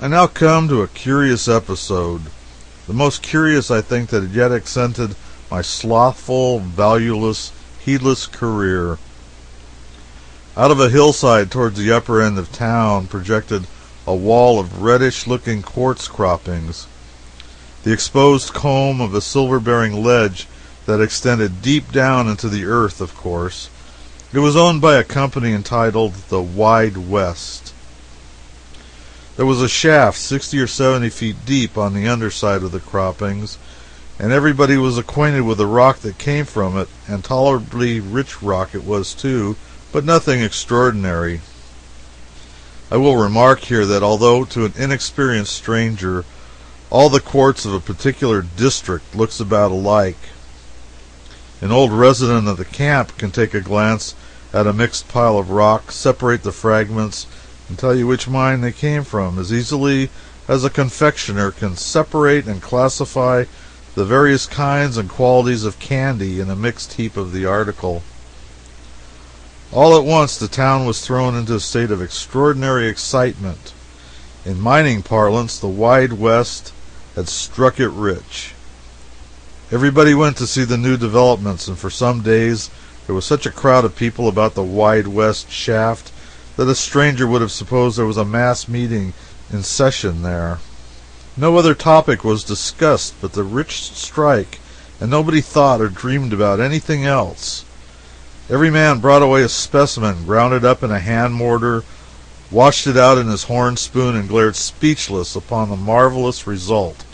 I now come to a curious episode, the most curious I think that had yet accented my slothful, valueless, heedless career. Out of a hillside towards the upper end of town projected a wall of reddish-looking quartz croppings, the exposed comb of a silver-bearing ledge that extended deep down into the earth, of course. It was owned by a company entitled the Wide West. There was a shaft 60 or 70 feet deep on the underside of the croppings, and everybody was acquainted with the rock that came from it, and tolerably rich rock it was too, but nothing extraordinary. I will remark here that although to an inexperienced stranger all the quartz of a particular district looks about alike, an old resident of the camp can take a glance at a mixed pile of rock, separate the fragments, and tell you which mine they came from as easily as a confectioner can separate and classify the various kinds and qualities of candy in a mixed heap of the article. All at once the town was thrown into a state of extraordinary excitement. In mining parlance, the Wide West had struck it rich. Everybody went to see the new developments, and for some days there was such a crowd of people about the Wide West shaft that a stranger would have supposed there was a mass meeting in session there. No other topic was discussed but the rich strike, and nobody thought or dreamed about anything else. Every man brought away a specimen, ground it up in a hand mortar, washed it out in his horn spoon, and glared speechless upon the marvelous result.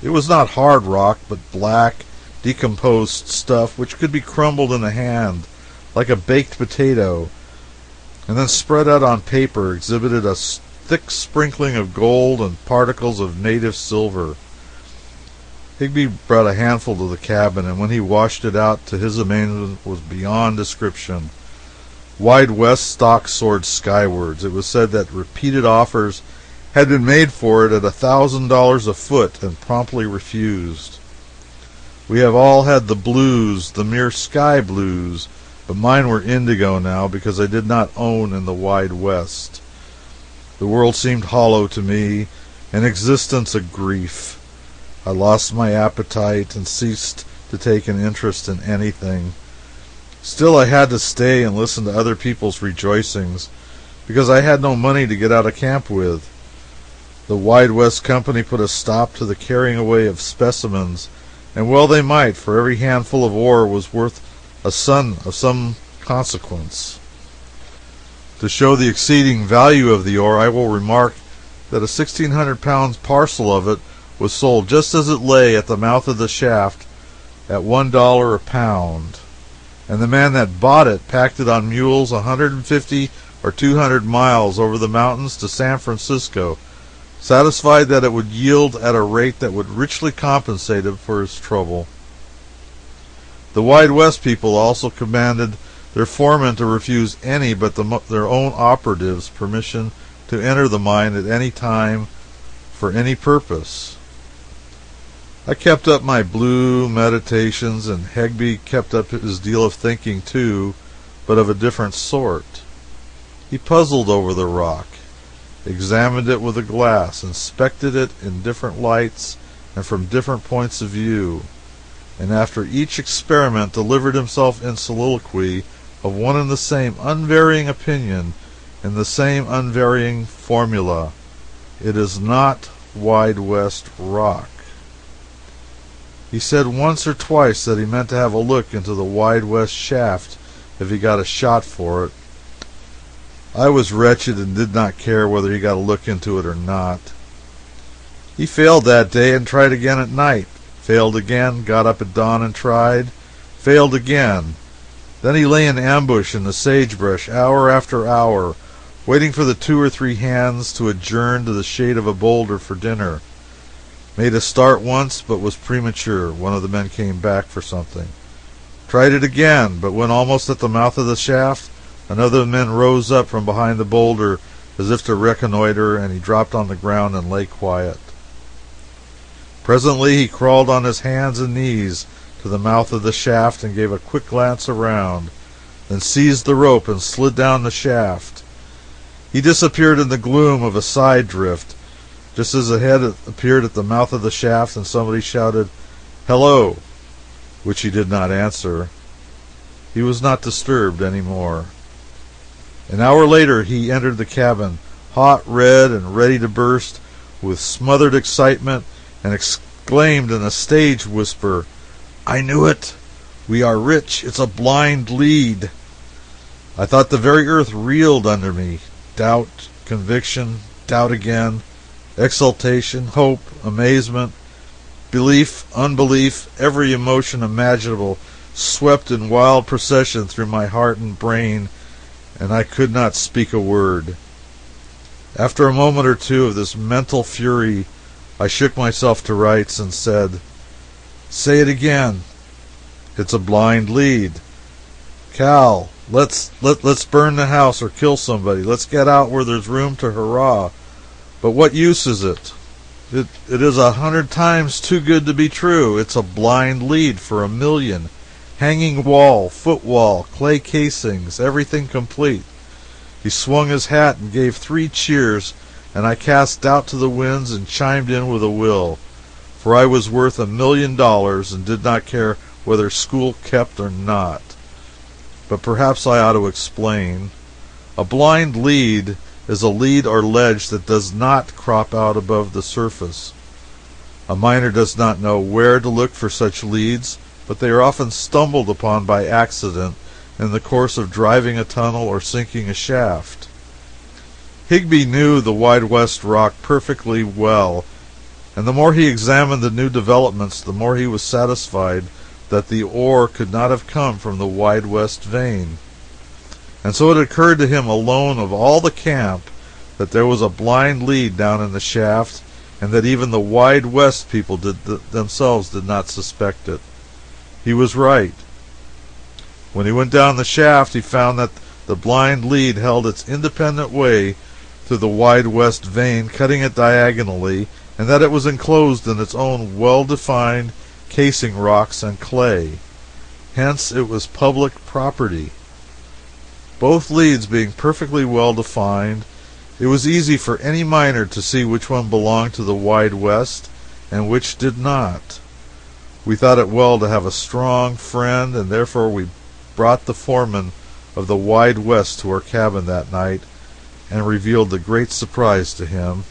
It was not hard rock, but black, decomposed stuff which could be crumbled in the hand like a baked potato, and then spread out on paper exhibited a thick sprinkling of gold and particles of native silver. Higbie brought a handful to the cabin, and when he washed it out, to his amazement, was beyond description. Wide West stock soared skywards. It was said that repeated offers had been made for it at $1,000 a foot, and promptly refused. We have all had the blues, the mere sky blues, but mine were indigo now, because I did not own in the Wide West. The world seemed hollow to me, and existence a grief. I lost my appetite and ceased to take an interest in anything. Still I had to stay and listen to other people's rejoicings, because I had no money to get out of camp with. The Wide West Company put a stop to the carrying away of specimens, and well they might, for every handful of ore was worth a son of some consequence. To show the exceeding value of the ore, I will remark that a 1,600-pound parcel of it was sold just as it lay at the mouth of the shaft at $1 a pound, and the man that bought it packed it on mules 150 or 200 miles over the mountains to San Francisco, satisfied that it would yield at a rate that would richly compensate him for his trouble. The Wide West people also commanded their foremen to refuse any but their own operatives permission to enter the mine at any time for any purpose. I kept up my blue meditations, and Higbie kept up his deal of thinking too, but of a different sort. He puzzled over the rock, examined it with a glass, inspected it in different lights and from different points of view, and after each experiment delivered himself in soliloquy of one and the same unvarying opinion in the same unvarying formula: it is not Wide West rock. He said once or twice that he meant to have a look into the Wide West shaft if he got a shot for it. I was wretched and did not care whether he got a look into it or not. He failed that day and tried again at night. Failed again, got up at dawn and tried. Failed again. Then he lay in ambush in the sagebrush hour after hour, waiting for the 2 or 3 hands to adjourn to the shade of a boulder for dinner. Made a start once, but was premature. One of the men came back for something. Tried it again, but when almost at the mouth of the shaft, another man rose up from behind the boulder as if to reconnoiter, and he dropped on the ground and lay quiet. Presently he crawled on his hands and knees to the mouth of the shaft and gave a quick glance around, then seized the rope and slid down the shaft. He disappeared in the gloom of a side drift, just as a head appeared at the mouth of the shaft and somebody shouted, "Hello," which he did not answer. He was not disturbed any more. An hour later he entered the cabin, hot, red, and ready to burst with smothered excitement, and exclaimed in a stage whisper, "I knew it! We are rich! It's a blind lead!" I thought the very earth reeled under me. Doubt, conviction, doubt again, exultation, hope, amazement, belief, unbelief, every emotion imaginable swept in wild procession through my heart and brain, and I could not speak a word. After a moment or two of this mental fury, I shook myself to rights and said, "Say it again." "It's a blind lead. Cal, let's burn the house or kill somebody. Let's get out where there's room to hurrah. But what use is it? It is 100 times too good to be true. It's a blind lead for 1,000,000. Hanging wall, foot wall, clay casings, everything complete." He swung his hat and gave 3 cheers, and I cast doubt to the winds and chimed in with a will, for I was worth $1,000,000 and did not care whether school kept or not. But perhaps I ought to explain. A blind lead is a lead or ledge that does not crop out above the surface. A miner does not know where to look for such leads, but they are often stumbled upon by accident in the course of driving a tunnel or sinking a shaft. Higbie knew the Wide West rock perfectly well, and the more he examined the new developments, the more he was satisfied that the ore could not have come from the Wide West vein. And so it occurred to him alone of all the camp that there was a blind lead down in the shaft, and that even the Wide West people themselves did not suspect it. He was right. When he went down the shaft, he found that the blind lead held its independent way through the Wide West vein, cutting it diagonally, and that it was enclosed in its own well-defined casing rocks and clay. Hence it was public property. Both leads being perfectly well defined, it was easy for any miner to see which one belonged to the Wide West and which did not. We thought it well to have a strong friend, and therefore we brought the foreman of the Wide West to our cabin that night and revealed the great surprise to him.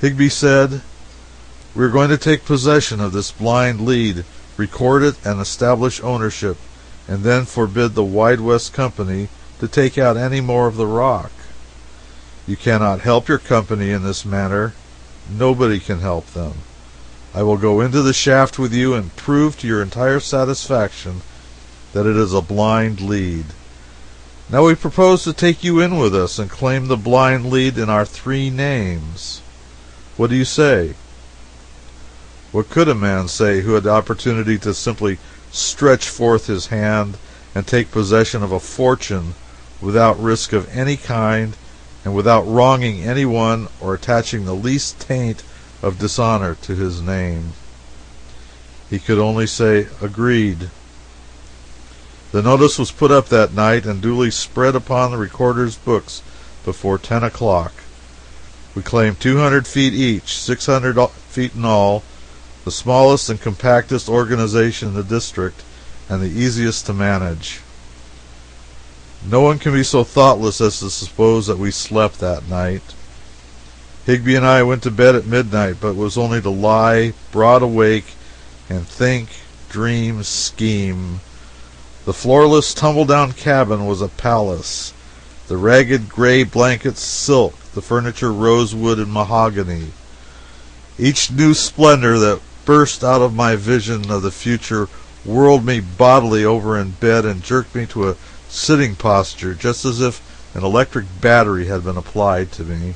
Higbie said, "We are going to take possession of this blind lead, record it, and establish ownership, and then forbid the Wide West Company to take out any more of the rock. You cannot help your company in this manner. Nobody can help them. I will go into the shaft with you and prove to your entire satisfaction that it is a blind lead. Now we propose to take you in with us and claim the blind lead in our 3 names. What do you say?" What could a man say who had the opportunity to simply stretch forth his hand and take possession of a fortune without risk of any kind, and without wronging anyone or attaching the least taint of dishonor to his name? He could only say, "Agreed." The notice was put up that night and duly spread upon the recorder's books before 10 o'clock. We claimed 200 feet each, 600 feet in all, the smallest and compactest organization in the district, and the easiest to manage. No one can be so thoughtless as to suppose that we slept that night. Higbie and I went to bed at midnight, but it was only to lie broad awake and think, dream, scheme. The floorless, tumble-down cabin was a palace. The ragged gray blankets silk, the furniture rosewood and mahogany. Each new splendor that burst out of my vision of the future whirled me bodily over in bed and jerked me to a sitting posture, just as if an electric battery had been applied to me.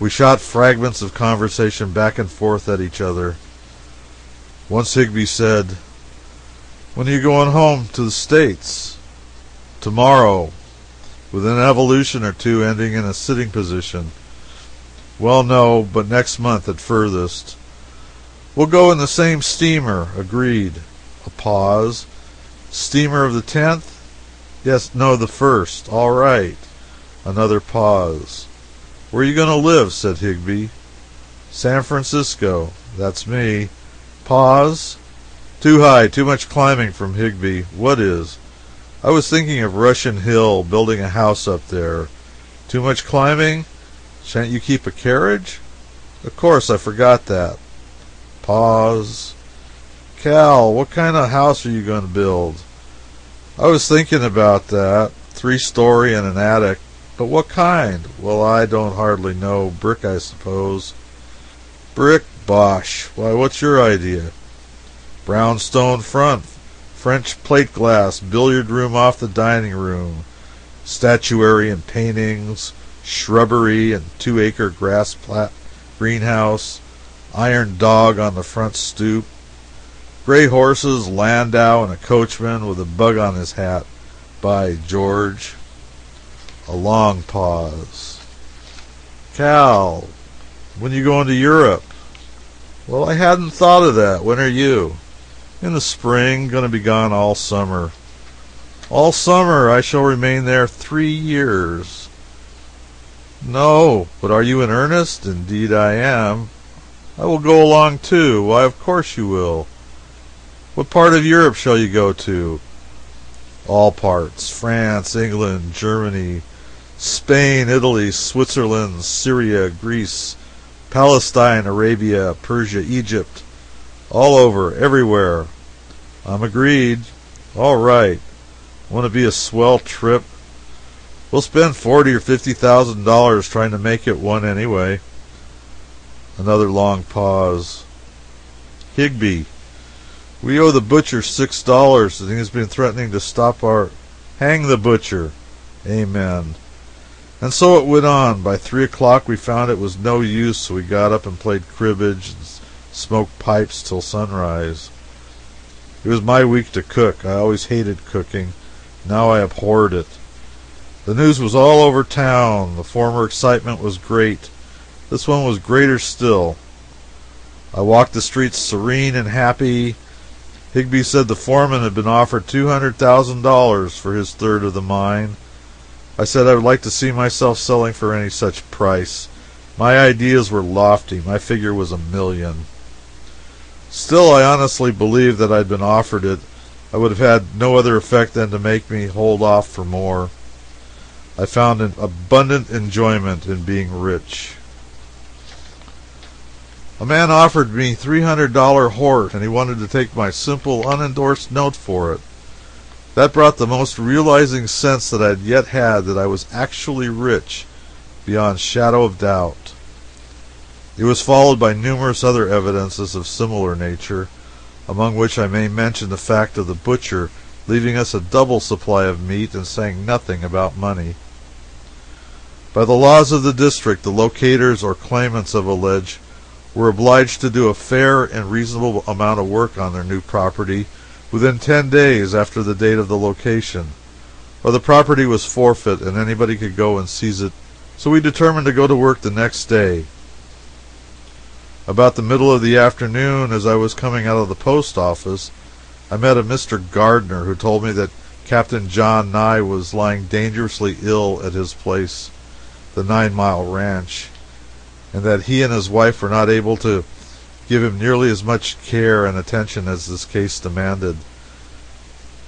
We shot fragments of conversation back and forth at each other. Once Higbie said, "When are you going home to the States?" "Tomorrow, with an evolution or 2 ending in a sitting position." "Well, no, but next month at furthest." "We'll go in the same steamer." "Agreed." A pause. "Steamer of the 10th? "Yes, no, the 1st." "All right." Another pause. "Where are you going to live?" said Higbie. "San Francisco." "That's me." Pause. "Too high, too much climbing," from Higbie. "What is?" "I was thinking of Russian Hill, building a house up there." "Too much climbing? Shan't you keep a carriage?" "Of course, I forgot that." Pause. "Cal, what kind of house are you going to build?" "I was thinking about that. 3-story and an attic. But what kind?" "Well, I don't hardly know. Brick, I suppose." "Brick? Bosh. Why, what's your idea?" "Brownstone front, French plate glass, billiard room off the dining room, statuary and paintings, shrubbery and 2-acre grass plat greenhouse, iron dog on the front stoop, gray horses, landau, and a coachman with a bug on his hat. By George." A long pause. "Cal, when you going to Europe?" "Well, I hadn't thought of that. When are you?" "In the spring. Going to be gone all summer." "All summer? I shall remain there 3 years." "No, but are you in earnest?" "Indeed I am." "I will go along too." "Why, of course you will." "What part of Europe shall you go to?" "All parts. France, England, Germany, Spain, Italy, Switzerland, Syria, Greece, Palestine, Arabia, Persia, Egypt. All over, everywhere." "I'm agreed." "All right. Want to be a swell trip?" "We'll spend $40,000 or $50,000 trying to make it one anyway." Another long pause. "Higbie, we owe the butcher $6, and he's been threatening to stop our—" "Hang the butcher." Amen. And so it went on. By 3 o'clock we found it was no use, so we got up and played cribbage and smoked pipes till sunrise. It was my week to cook. I always hated cooking. Now I abhorred it. The news was all over town. The former excitement was great. This one was greater still. I walked the streets serene and happy. Higbie said the foreman had been offered $200,000 for his third of the mine. I said I would like to see myself selling for any such price. My ideas were lofty. My figure was $1 million. Still, I honestly believed that I'd been offered it. I would have had no other effect than to make me hold off for more. I found an abundant enjoyment in being rich. A man offered me $300 horse, and he wanted to take my simple, unendorsed note for it. That brought the most realizing sense that I had yet had that I was actually rich, beyond shadow of doubt. It was followed by numerous other evidences of similar nature, among which I may mention the fact of the butcher leaving us a double supply of meat and saying nothing about money. By the laws of the district, the locators or claimants of a ledge were obliged to do a fair and reasonable amount of work on their new property within 10 days after the date of the location, or the property was forfeit and anybody could go and seize it, so we determined to go to work the next day. About the middle of the afternoon, as I was coming out of the post office, I met a Mr. Gardner who told me that Captain John Nye was lying dangerously ill at his place, the 9 Mile Ranch, and that he and his wife were not able to give him nearly as much care and attention as this case demanded.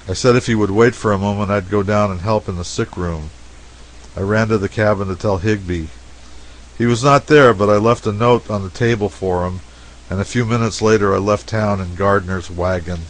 I said if he would wait for a moment I'd go down and help in the sick room. I ran to the cabin to tell Higbie. He was not there, but I left a note on the table for him, and a few minutes later I left town in Gardner's wagon.